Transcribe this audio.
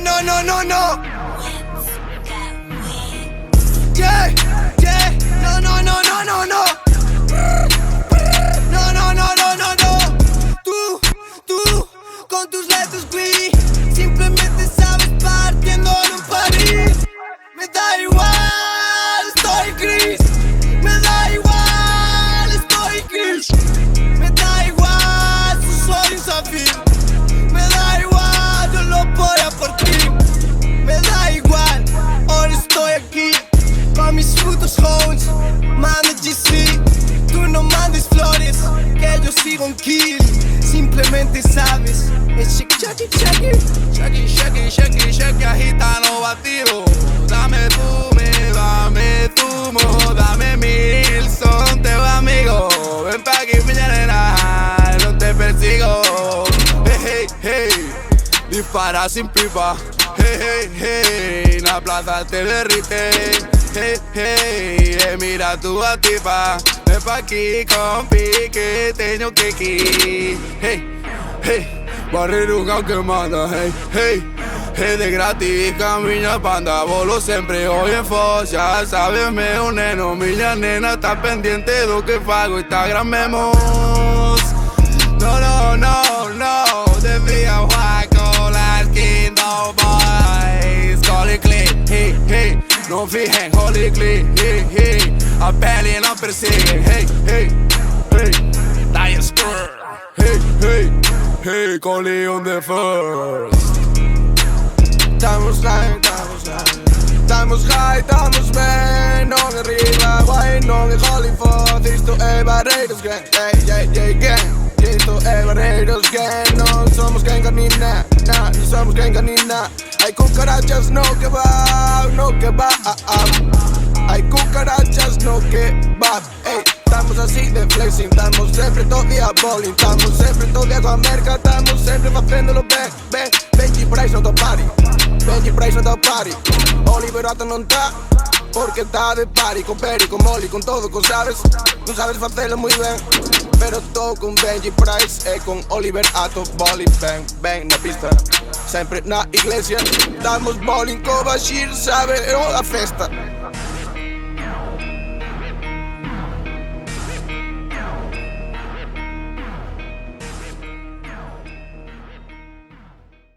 no. Yeah, yeah, no. No. Tú, con tus letras glee, simplemente sabes partiendo en un París. Me da igual, estoy gris. Me da igual, estoy gris. Me da igual, soy un zafiro. Me da igual, yo lo voy a por ti. Me da igual, ahora estoy aquí con mis putos homes. Manda GC, tú no mandes flores, que yo sigo un kill. Simplemente sabes, es Shake, agitano batido. Dame tu mo, dame mil, son teus amigos. Ven pa' aquí, mi nena, no te persigo. Hey, dispara sin pipa. Hey, la plaza te derrite. Hey, mira tu atipa. Ven pa' aquí, compi, que tengo que ir. Hey, barreruga que manda. Hey, de gratis, camina panda. Volo sempre hoy en Fossa. Sabes, me un neno, minha nena tá pendiente do que fago. Instagram memos. No, devia voar com las Kindle Boys. Holy click, hey, não fijen, holy click, hey, a pele não persigue, hey, die squirrel, hey, con Leon the First. Estamos bem, não arriba, vai, não é Hollywood, isto é Barreiros Gang, gang. Isto é Barreiros Gang, não somos gang canina, não somos gang canina. Hay cucarachas no kebab, hay cucarachas no kebab, ey. Estamos así de flexing, estamos sempre todo dia bowling, estamos sempre todo dia com a merca, estamos sempre facendo bem. Benji Price no tá party, Oliver Atom não tá, porque tá de party, com Perry, com Molly, com todo, com sabes, não sabes facelo muy bem. Pero tô com Benji Price e com Oliver Atom, bowling, bang na pista. Sempre na iglesia, damos bowling com Bashir, sabe, é uma festa.